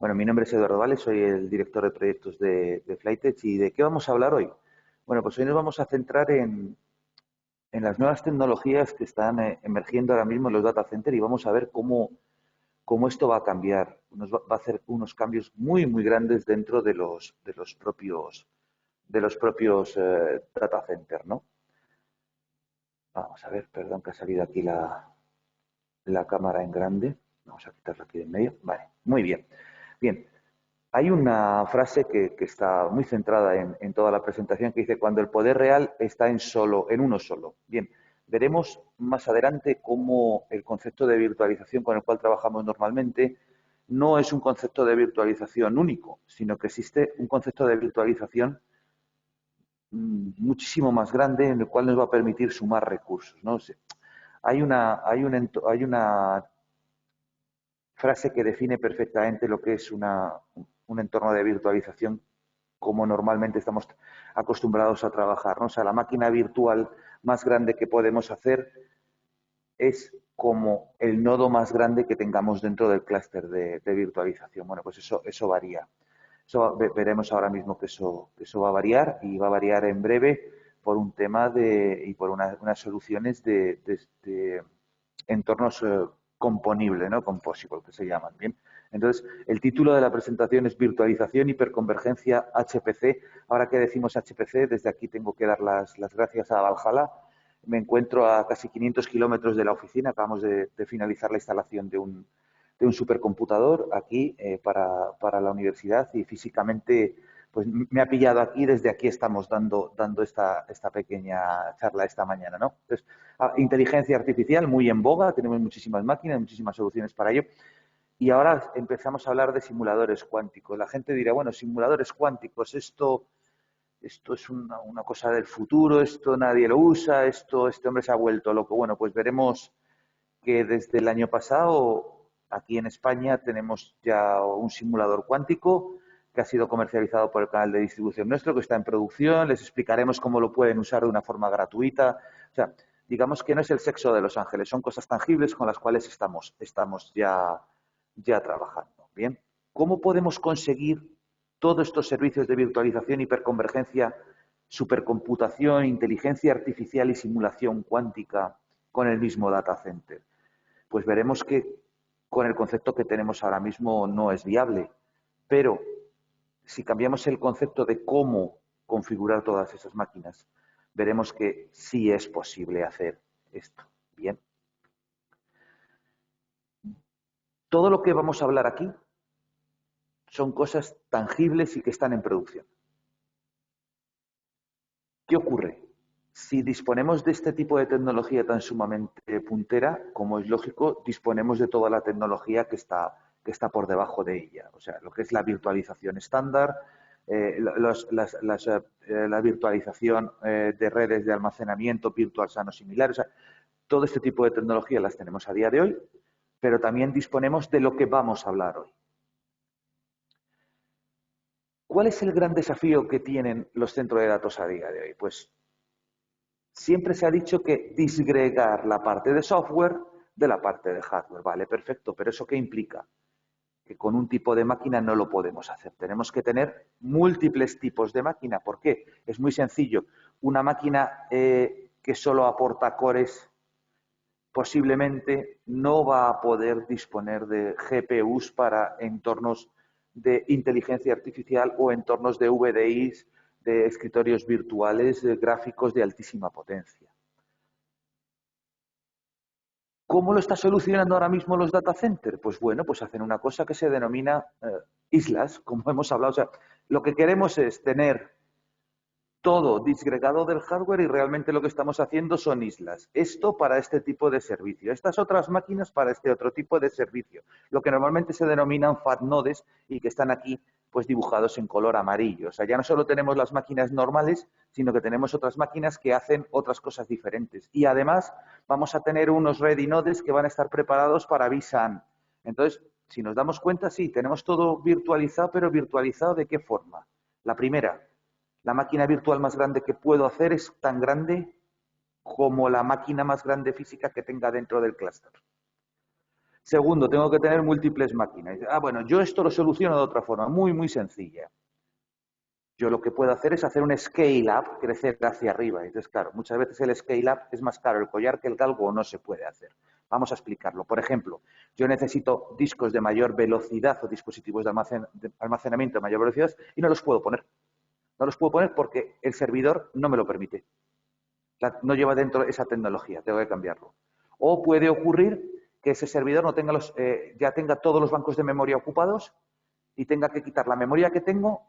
Bueno, mi nombre es Eduardo Vale, soy el director de proyectos de Flytech. ¿Y de qué vamos a hablar hoy? Bueno, pues hoy nos vamos a centrar en las nuevas tecnologías que están emergiendo ahora mismo en los data centers y vamos a ver cómo esto va a cambiar. Va a hacer unos cambios muy, muy grandes dentro de los propios data centers, ¿no? Vamos a ver, perdón que ha salido aquí la cámara en grande. Vamos a quitarla aquí de en medio. Vale, muy bien. Bien, hay una frase que está muy centrada en toda la presentación que dice: cuando el poder real está en uno solo. Bien, veremos más adelante cómo el concepto de virtualización con el cual trabajamos normalmente no es un concepto de virtualización único, sino que existe un concepto de virtualización muchísimo más grande en el cual nos va a permitir sumar recursos, ¿no? Hay una frase que define perfectamente lo que es un entorno de virtualización como normalmente estamos acostumbrados a trabajar, ¿no? O sea, la máquina virtual más grande que podemos hacer es como el nodo más grande que tengamos dentro del clúster de virtualización. Bueno, pues eso varía. Veremos ahora mismo que eso va a variar y va a variar en breve por un tema y por unas soluciones de entornos componibles, ¿no? Composable, que se llaman, ¿bien? Entonces, el título de la presentación es Virtualización Hiperconvergencia HPC. Ahora que decimos HPC, desde aquí tengo que dar las gracias a Valhalla. Me encuentro a casi 500 kilómetros de la oficina. Acabamos de finalizar la instalación de un supercomputador aquí para la universidad y físicamente pues me ha pillado aquí. Desde aquí estamos dando esta pequeña charla esta mañana, ¿no? Entonces, inteligencia artificial muy en boga, tenemos muchísimas máquinas, muchísimas soluciones para ello. Y ahora empezamos a hablar de simuladores cuánticos. La gente dirá, bueno, simuladores cuánticos, esto es una cosa del futuro, esto nadie lo usa, este hombre se ha vuelto loco. Bueno, pues veremos que desde el año pasado aquí en España tenemos ya un simulador cuántico que ha sido comercializado por el canal de distribución nuestro, que está en producción. Les explicaremos cómo lo pueden usar de una forma gratuita. O sea, digamos que no es el sexo de los ángeles, son cosas tangibles con las cuales estamos ya trabajando. Bien, ¿cómo podemos conseguir todos estos servicios de virtualización, hiperconvergencia, supercomputación, inteligencia artificial y simulación cuántica con el mismo data center? Pues veremos que con el concepto que tenemos ahora mismo no es viable. Pero si cambiamos el concepto de cómo configurar todas esas máquinas, veremos que sí es posible hacer esto. Bien. Todo lo que vamos a hablar aquí son cosas tangibles y que están en producción. ¿Qué ocurre? Si disponemos de este tipo de tecnología tan sumamente puntera, como es lógico, disponemos de toda la tecnología que está por debajo de ella. O sea, lo que es la virtualización estándar, la virtualización de redes de almacenamiento virtual sanos similares. O sea, todo este tipo de tecnología las tenemos a día de hoy, pero también disponemos de lo que vamos a hablar hoy. ¿Cuál es el gran desafío que tienen los centros de datos a día de hoy? Pues siempre se ha dicho que disgregar la parte de software de la parte de hardware. Vale, perfecto, pero ¿eso qué implica? Que con un tipo de máquina no lo podemos hacer. Tenemos que tener múltiples tipos de máquina. ¿Por qué? Es muy sencillo. Una máquina que solo aporta cores posiblemente no va a poder disponer de GPUs para entornos de inteligencia artificial o entornos de VDIs, de escritorios virtuales, de gráficos de altísima potencia. ¿Cómo lo está solucionando ahora mismo los data centers? Pues bueno, pues hacen una cosa que se denomina islas, como hemos hablado. O sea, lo que queremos es tener todo disgregado del hardware y realmente lo que estamos haciendo son islas. Esto para este tipo de servicio. Estas otras máquinas para este otro tipo de servicio. Lo que normalmente se denominan FAT nodes y que están aquí pues dibujados en color amarillo. O sea, ya no solo tenemos las máquinas normales, sino que tenemos otras máquinas que hacen otras cosas diferentes. Y además vamos a tener unos ready nodes que van a estar preparados para vSAN. Entonces, si nos damos cuenta, sí, tenemos todo virtualizado, pero virtualizado ¿de qué forma? La primera, la máquina virtual más grande que puedo hacer es tan grande como la máquina más grande física que tenga dentro del clúster. Segundo, tengo que tener múltiples máquinas. Bueno, yo esto lo soluciono de otra forma, muy, muy sencilla. Yo lo que puedo hacer es hacer un scale-up, crecer hacia arriba. Entonces, claro, muchas veces el scale-up es más caro el collar que el galgo o no se puede hacer. Vamos a explicarlo. Por ejemplo, yo necesito discos de mayor velocidad o dispositivos de almacenamiento de mayor velocidad y no los puedo poner. No los puedo poner porque el servidor no me lo permite. No lleva dentro esa tecnología, tengo que cambiarlo. O puede ocurrir que ese servidor no tenga ya tenga todos los bancos de memoria ocupados y tenga que quitar la memoria que tengo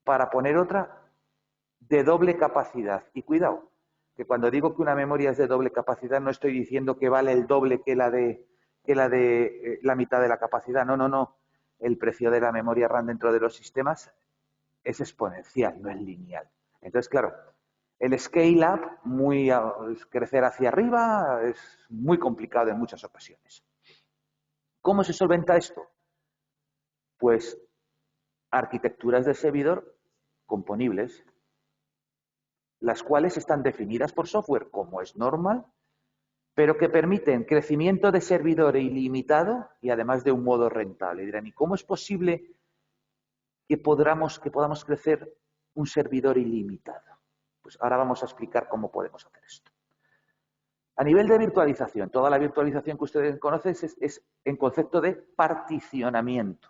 para poner otra de doble capacidad. Y cuidado, que cuando digo que una memoria es de doble capacidad no estoy diciendo que vale el doble que la mitad de la capacidad. No, no, no. El precio de la memoria RAM dentro de los sistemas es exponencial, no es lineal. Entonces, claro, el scale-up, crecer hacia arriba, es muy complicado en muchas ocasiones. ¿Cómo se solventa esto? Pues arquitecturas de servidor componibles, las cuales están definidas por software, como es normal, pero que permiten crecimiento de servidor ilimitado y además de un modo rentable. Y dirán, ¿y cómo es posible que podamos crecer un servidor ilimitado? Pues ahora vamos a explicar cómo podemos hacer esto. A nivel de virtualización, toda la virtualización que ustedes conocen es en concepto de particionamiento.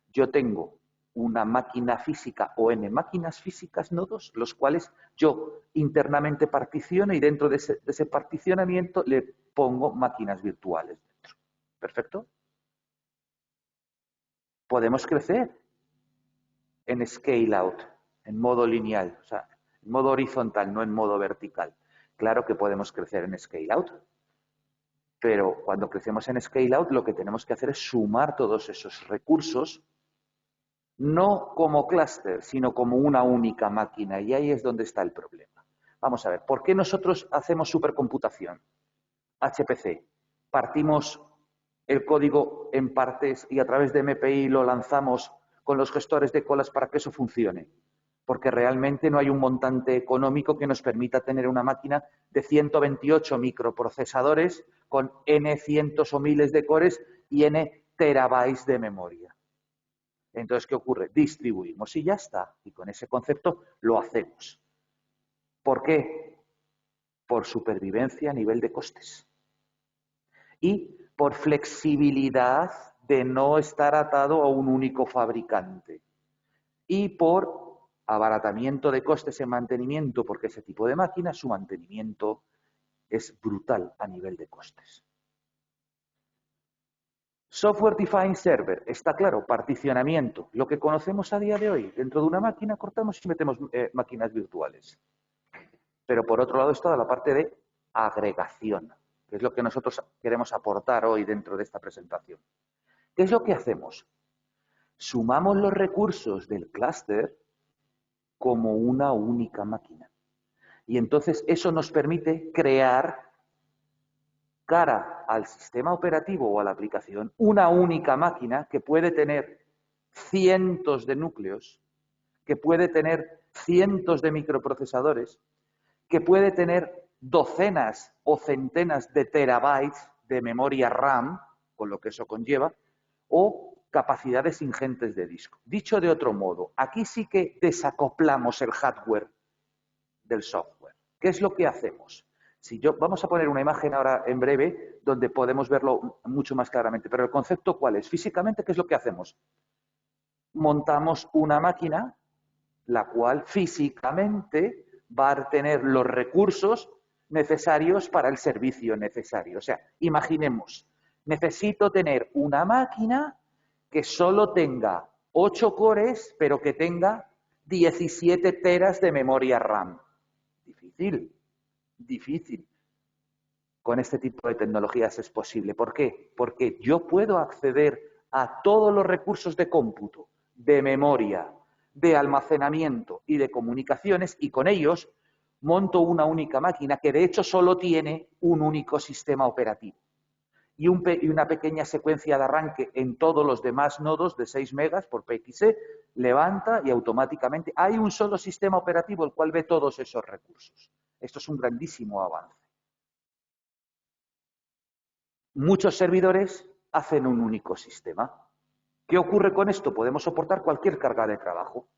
Yo tengo una máquina física o n máquinas físicas, nodos, los cuales yo internamente particiono y dentro de ese particionamiento le pongo máquinas virtuales dentro. ¿Perfecto? Podemos crecer en scale out, en modo lineal, o sea, en modo horizontal, no en modo vertical. Claro que podemos crecer en scale out, pero cuando crecemos en scale out lo que tenemos que hacer es sumar todos esos recursos, no como clúster, sino como una única máquina, y ahí es donde está el problema. Vamos a ver, ¿por qué nosotros hacemos supercomputación? HPC. Partimos el código en partes y a través de MPI lo lanzamos con los gestores de colas para que eso funcione. Porque realmente no hay un montante económico que nos permita tener una máquina de 128 microprocesadores con n cientos o miles de cores y n terabytes de memoria. Entonces, ¿qué ocurre? Distribuimos y ya está. Y con ese concepto lo hacemos. ¿Por qué? Por supervivencia a nivel de costes. Y por flexibilidad de no estar atado a un único fabricante. Y por abaratamiento de costes en mantenimiento, porque ese tipo de máquinas, su mantenimiento es brutal a nivel de costes. Software Defined Server, está claro, particionamiento. Lo que conocemos a día de hoy, dentro de una máquina cortamos y metemos máquinas virtuales. Pero por otro lado está la parte de agregación, que es lo que nosotros queremos aportar hoy dentro de esta presentación. ¿Qué es lo que hacemos? Sumamos los recursos del clúster como una única máquina. Y entonces eso nos permite crear, cara al sistema operativo o a la aplicación, una única máquina que puede tener cientos de núcleos, que puede tener cientos de microprocesadores, que puede tener docenas o centenas de terabytes de memoria RAM, con lo que eso conlleva, o capacidades ingentes de disco. Dicho de otro modo, aquí sí que desacoplamos el hardware del software. ¿Qué es lo que hacemos? Vamos a poner una imagen ahora en breve donde podemos verlo mucho más claramente, pero el concepto ¿cuál es? Físicamente, ¿qué es lo que hacemos? Montamos una máquina, la cual físicamente va a tener los recursos necesarios para el servicio necesario. O sea, imaginemos, necesito tener una máquina que solo tenga 8 cores, pero que tenga 17 teras de memoria RAM. Difícil, difícil. Con este tipo de tecnologías es posible. ¿Por qué? Porque yo puedo acceder a todos los recursos de cómputo, de memoria, de almacenamiento y de comunicaciones, y con ellos monto una única máquina que de hecho solo tiene un único sistema operativo. Y una pequeña secuencia de arranque en todos los demás nodos de 6 megas por PXE levanta y automáticamente hay un solo sistema operativo el cual ve todos esos recursos. Esto es un grandísimo avance. Muchos servidores hacen un único sistema. ¿Qué ocurre con esto? Podemos soportar cualquier carga de trabajo.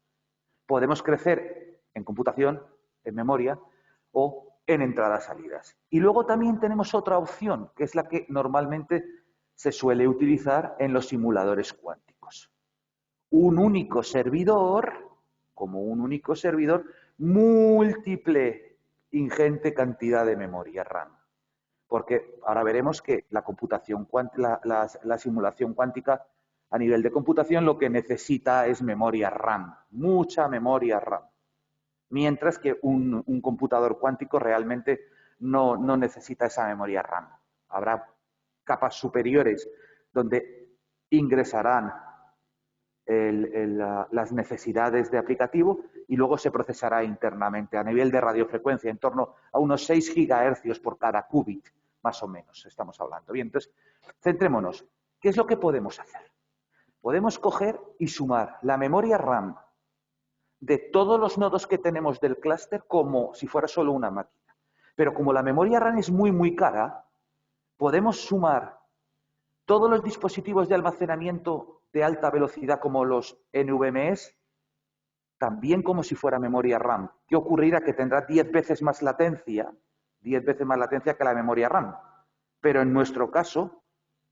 Podemos crecer en computación, en memoria o en entradas-salidas. Y luego también tenemos otra opción, que es la que normalmente se suele utilizar en los simuladores cuánticos. Un único servidor, como un único servidor, múltiple, ingente cantidad de memoria RAM. Porque ahora veremos que la computación, la simulación cuántica a nivel de computación lo que necesita es memoria RAM, mucha memoria RAM. Mientras que un computador cuántico realmente no necesita esa memoria RAM. Habrá capas superiores donde ingresarán las necesidades de aplicativo y luego se procesará internamente a nivel de radiofrecuencia en torno a unos 6 gigahercios por cada qubit, más o menos, estamos hablando. Bien, entonces, centrémonos. ¿Qué es lo que podemos hacer? Podemos coger y sumar la memoria RAM de todos los nodos que tenemos del clúster como si fuera solo una máquina. Pero como la memoria RAM es muy, muy cara, podemos sumar todos los dispositivos de almacenamiento de alta velocidad como los NVMEs, también como si fuera memoria RAM. ¿Qué ocurrirá? Que tendrá 10 veces más latencia, 10 veces más latencia que la memoria RAM. Pero en nuestro caso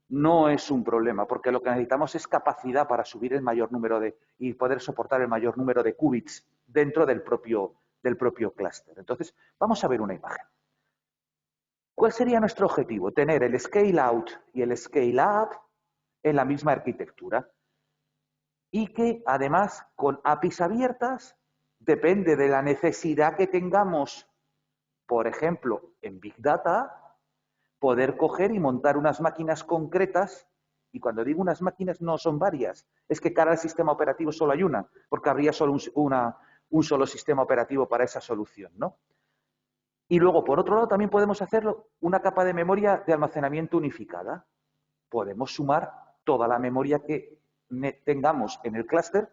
no es un problema, porque lo que necesitamos es capacidad para subir el mayor número y poder soportar el mayor número de qubits dentro del propio clúster. Entonces, vamos a ver una imagen. ¿Cuál sería nuestro objetivo? Tener el scale out y el scale up en la misma arquitectura. Y que además con APIs abiertas, depende de la necesidad que tengamos, por ejemplo, en Big Data, poder coger y montar unas máquinas concretas. Y cuando digo unas máquinas no son varias, es que cada sistema operativo solo hay una, porque habría solo un solo sistema operativo para esa solución, ¿no? Y luego, por otro lado, también podemos hacerlo una capa de memoria de almacenamiento unificada. Podemos sumar toda la memoria que tengamos en el clúster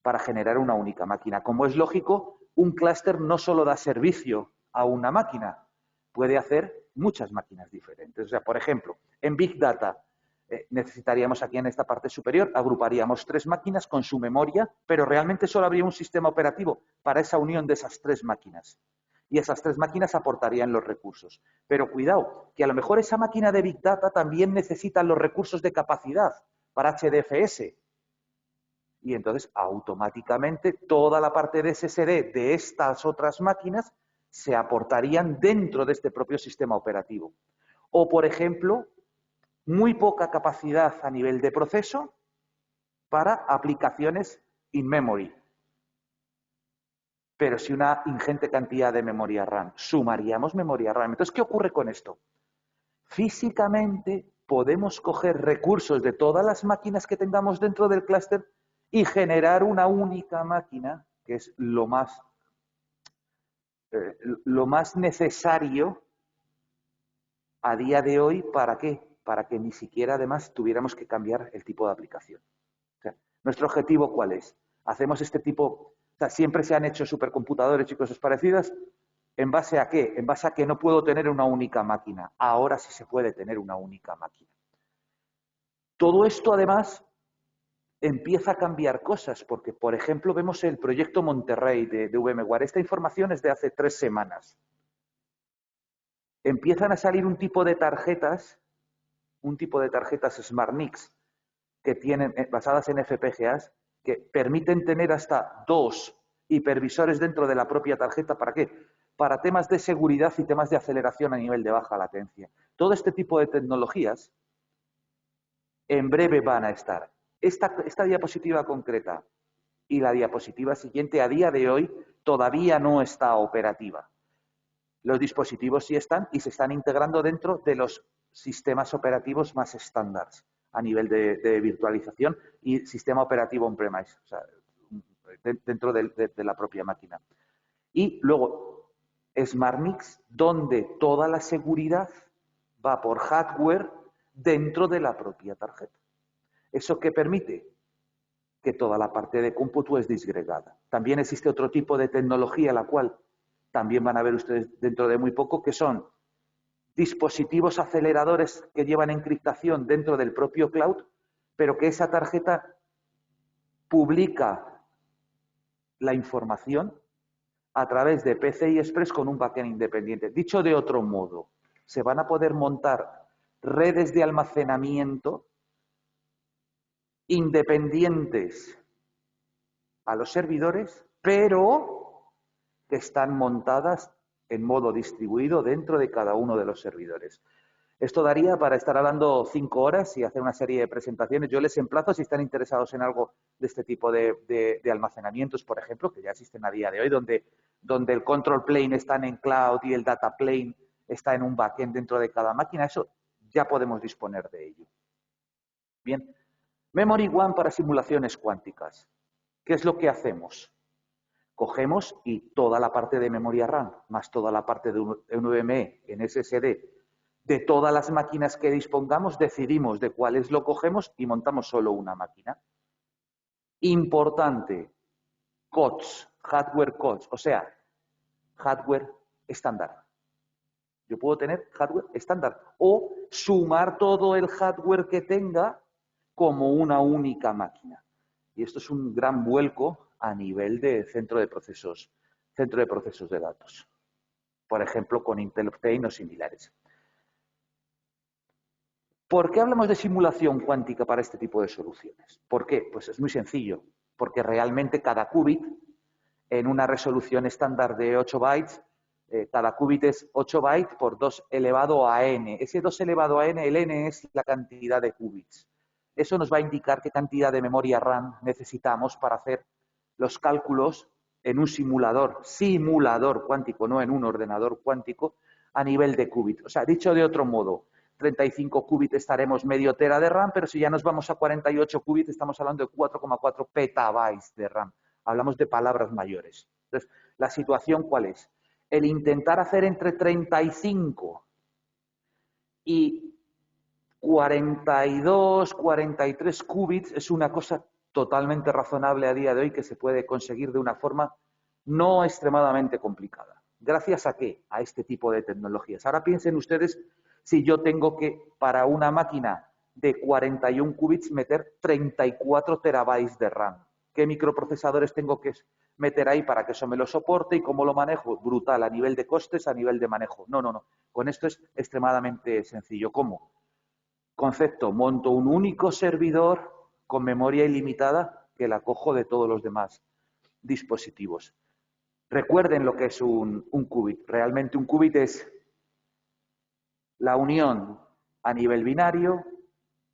para generar una única máquina. Como es lógico, un clúster no solo da servicio a una máquina, puede hacer muchas máquinas diferentes. O sea, por ejemplo, en Big Data necesitaríamos aquí en esta parte superior, agruparíamos 3 máquinas con su memoria, pero realmente solo habría un sistema operativo para esa unión de esas 3 máquinas. Y esas 3 máquinas aportarían los recursos. Pero cuidado, que a lo mejor esa máquina de Big Data también necesita los recursos de capacidad para HDFS. Y entonces, automáticamente, toda la parte de SSD de estas otras máquinas se aportarían dentro de este propio sistema operativo. O, por ejemplo, muy poca capacidad a nivel de proceso para aplicaciones in memory. Pero si una ingente cantidad de memoria RAM, sumaríamos memoria RAM. Entonces, ¿qué ocurre con esto? Físicamente podemos coger recursos de todas las máquinas que tengamos dentro del clúster y generar una única máquina, que es lo más necesario a día de hoy. ¿Para qué? Para que ni siquiera además tuviéramos que cambiar el tipo de aplicación. O sea, ¿nuestro objetivo cuál es? Hacemos este tipo... O sea, siempre se han hecho supercomputadores y cosas parecidas. ¿En base a qué? En base a que no puedo tener una única máquina. Ahora sí se puede tener una única máquina. Todo esto, además, empieza a cambiar cosas, porque, por ejemplo, vemos el proyecto Monterrey de VMware. Esta información es de hace 3 semanas. Empiezan a salir un tipo de tarjetas SmartNICs, que tienen, basadas en FPGAs, que permiten tener hasta 2 hipervisores dentro de la propia tarjeta. ¿Para qué? Para temas de seguridad y temas de aceleración a nivel de baja latencia. Todo este tipo de tecnologías en breve van a estar. Esta diapositiva concreta y la diapositiva siguiente a día de hoy todavía no está operativa. Los dispositivos sí están y se están integrando dentro de los sistemas operativos más estándares a nivel de virtualización y sistema operativo on-premise, o sea, dentro de la propia máquina. Y luego, SmartNICs, donde toda la seguridad va por hardware dentro de la propia tarjeta. ¿Eso qué permite? Que toda la parte de cómputo es disgregada. También existe otro tipo de tecnología, la cual también van a ver ustedes dentro de muy poco, que son dispositivos aceleradores que llevan encriptación dentro del propio cloud, pero que esa tarjeta publica la información a través de PCI Express con un backend independiente. Dicho de otro modo, se van a poder montar redes de almacenamiento independientes a los servidores, pero que están montadas en modo distribuido dentro de cada uno de los servidores. Esto daría para estar hablando 5 horas y hacer una serie de presentaciones. Yo les emplazo si están interesados en algo de este tipo de almacenamientos, por ejemplo, que ya existen a día de hoy, donde el control plane está en cloud y el data plane está en un backend dentro de cada máquina. Eso ya podemos disponer de ello. Bien, Memory One para simulaciones cuánticas. ¿Qué es lo que hacemos? Cogemos y toda la parte de memoria RAM, más toda la parte de NVMe en SSD, de todas las máquinas que dispongamos, decidimos de cuáles lo cogemos y montamos solo una máquina. Importante, COTS, hardware COTS, o sea, hardware estándar. Yo puedo tener hardware estándar o sumar todo el hardware que tenga como una única máquina. Y esto es un gran vuelco a nivel de centro de procesos de datos. Por ejemplo, con Intel Optane o similares. ¿Por qué hablamos de simulación cuántica para este tipo de soluciones? ¿Por qué? Pues es muy sencillo. Porque realmente cada qubit, en una resolución estándar de 8 bytes, cada qubit es 8 bytes por 2 elevado a n. Ese 2 elevado a n, el n es la cantidad de qubits. Eso nos va a indicar qué cantidad de memoria RAM necesitamos para hacer los cálculos en un simulador cuántico, no en un ordenador cuántico, a nivel de qubit. O sea, dicho de otro modo, 35 qubits estaremos medio tera de RAM, pero si ya nos vamos a 48 qubits, estamos hablando de 4,4 petabytes de RAM. Hablamos de palabras mayores. Entonces, ¿la situación cuál es? El intentar hacer entre 35 y 42, 43 qubits es una cosa totalmente razonable a día de hoy que se puede conseguir de una forma no extremadamente complicada. ¿Gracias a qué? A este tipo de tecnologías. Ahora piensen ustedes si yo tengo que, para una máquina de 41 qubits, meter 34 terabytes de RAM. ¿Qué microprocesadores tengo que meter ahí para que eso me lo soporte y cómo lo manejo? Brutal, a nivel de costes, a nivel de manejo. No, no, no. Con esto es extremadamente sencillo. ¿Cómo? Concepto, monto un único servidor con memoria ilimitada que la cojo de todos los demás dispositivos. Recuerden lo que es un qubit. Realmente un qubit es la unión a nivel binario,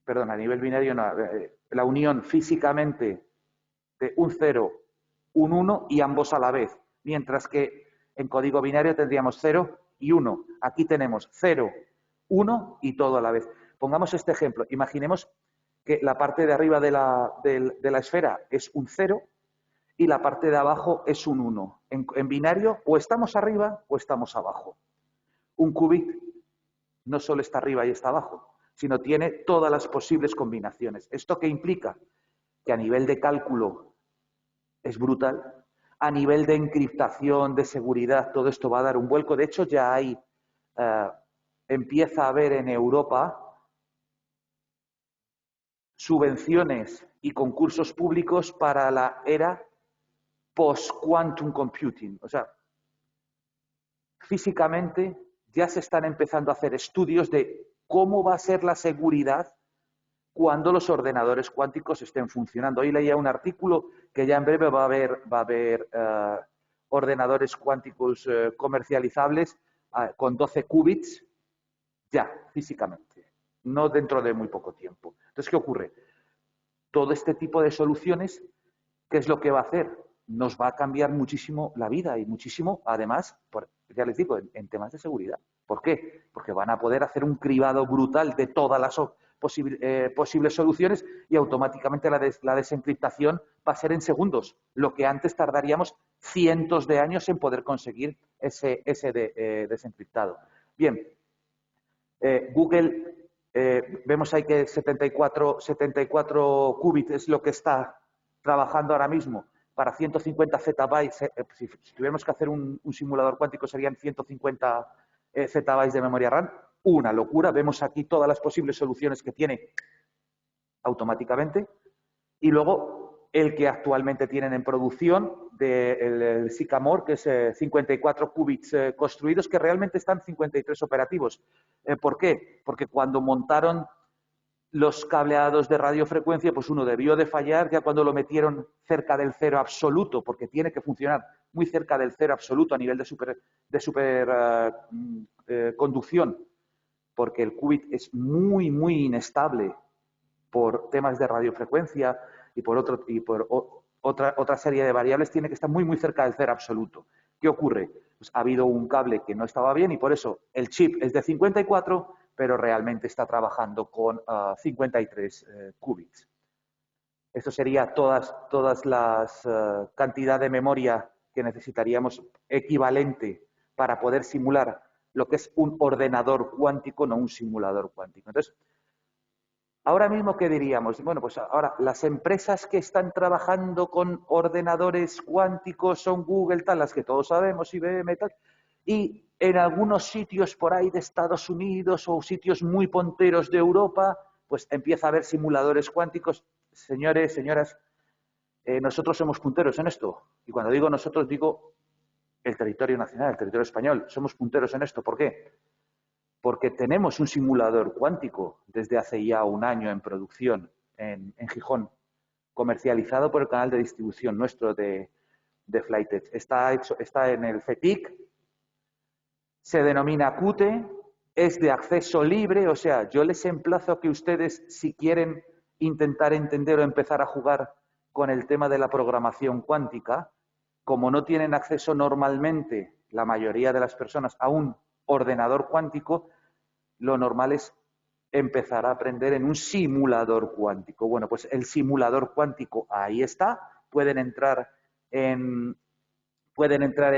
perdón, a nivel binario no, la unión físicamente de un 0, un 1 y ambos a la vez. Mientras que en código binario tendríamos 0 y 1. Aquí tenemos 0, 1 y todo a la vez. Pongamos este ejemplo. Imaginemos que la parte de arriba de la esfera es un 0 y la parte de abajo es un 1. En binario o estamos arriba o estamos abajo. Un qubit no solo está arriba y está abajo, sino tiene todas las posibles combinaciones. ¿Esto qué implica? Que a nivel de cálculo es brutal. A nivel de encriptación, de seguridad, todo esto va a dar un vuelco. De hecho, ya hay, empieza a haber en Europa subvenciones y concursos públicos para la era post-quantum computing. O sea, físicamente ya se están empezando a hacer estudios de cómo va a ser la seguridad cuando los ordenadores cuánticos estén funcionando. Hoy leía un artículo que ya en breve va a haber ordenadores cuánticos comercializables con 12 qubits ya, físicamente, no dentro de muy poco tiempo. Entonces, ¿qué ocurre? Todo este tipo de soluciones, ¿qué es lo que va a hacer? Nos va a cambiar muchísimo la vida y muchísimo, además, ya les digo, en temas de seguridad. ¿Por qué? Porque van a poder hacer un cribado brutal de todas las posibles soluciones y automáticamente la desencriptación va a ser en segundos, lo que antes tardaríamos cientos de años en poder conseguir ese desencriptado. Bien, Google, vemos ahí que 74 qubits es lo que está trabajando ahora mismo para 150 zettabytes. Si tuviéramos que hacer un simulador cuántico serían 150 zettabytes de memoria RAM. una locura. Vemos aquí todas las posibles soluciones que tiene automáticamente. Y luego el que actualmente tienen en producción, el Sycamore, que es 54 qubits construidos, que realmente están 53 operativos. ¿Por qué? Porque cuando montaron los cableados de radiofrecuencia, pues uno debió de fallar ya cuando lo metieron cerca del cero absoluto, porque tiene que funcionar muy cerca del cero absoluto a nivel de superconducción, porque el qubit es muy, muy inestable por temas de radiofrecuencia y por otra serie de variables, tiene que estar muy, muy cerca del cero absoluto. ¿Qué ocurre? Pues ha habido un cable que no estaba bien y por eso el chip es de 54, pero realmente está trabajando con 53 qubits. Esto sería todas las cantidad de memoria que necesitaríamos equivalente para poder simular lo que es un ordenador cuántico, no un simulador cuántico. Entonces, ahora mismo, ¿qué diríamos? Bueno, pues ahora las empresas que están trabajando con ordenadores cuánticos son Google, tal, las que todos sabemos, IBM, tal, y en algunos sitios por ahí de Estados Unidos o sitios muy punteros de Europa, pues empieza a haber simuladores cuánticos. Señores, señoras, nosotros somos punteros en esto. Y cuando digo nosotros, digo el territorio nacional, el territorio español. Somos punteros en esto. ¿Por qué? Porque tenemos un simulador cuántico desde hace ya un año en producción en Gijón, comercializado por el canal de distribución nuestro de Flytech. Está en el CETIC, se denomina Qt, es de acceso libre, o sea, yo les emplazo a que ustedes, si quieren intentar entender o empezar a jugar con el tema de la programación cuántica, como no tienen acceso normalmente la mayoría de las personas a un ordenador cuántico, lo normal es empezar a aprender en un simulador cuántico. Bueno, pues el simulador cuántico ahí está, pueden entrar en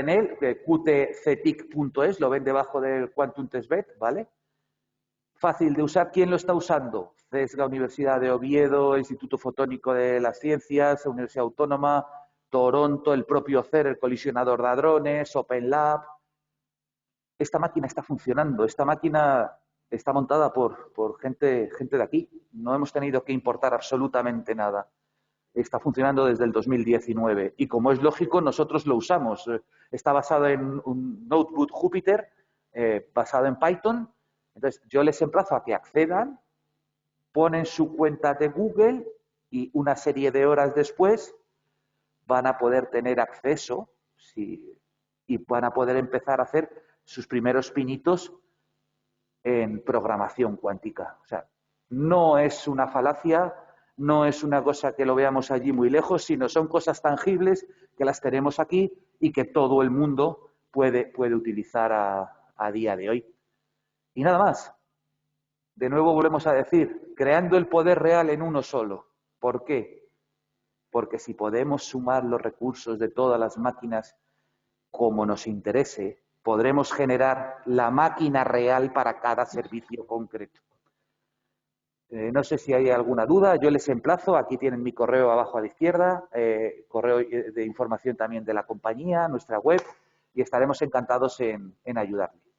él, qtcetic.es, lo ven debajo del Quantum Testbed, ¿vale? Fácil de usar. ¿Quién lo está usando? CESGA, Universidad de Oviedo, Instituto Fotónico de las Ciencias, Universidad Autónoma, Toronto, el propio CER, el colisionador de hadrones, OpenLab. Esta máquina está funcionando, esta máquina está montada por gente de aquí. No hemos tenido que importar absolutamente nada. Está funcionando desde el 2019 y, como es lógico, nosotros lo usamos. Está basado en un notebook Jupyter, basado en Python. Entonces, yo les emplazo a que accedan, ponen su cuenta de Google y una serie de horas después van a poder tener acceso y van a poder empezar a hacer sus primeros pinitos en programación cuántica. O sea, no es una falacia, no es una cosa que lo veamos allí muy lejos, sino son cosas tangibles que las tenemos aquí y que todo el mundo puede utilizar a día de hoy. Y nada más. De nuevo volvemos a decir, creando el poder real en uno solo. ¿Por qué? Porque si podemos sumar los recursos de todas las máquinas como nos interese, podremos generar la máquina real para cada servicio concreto. No sé si hay alguna duda, yo les emplazo, aquí tienen mi correo abajo a la izquierda, correo de información también de la compañía, nuestra web, y estaremos encantados en ayudarles.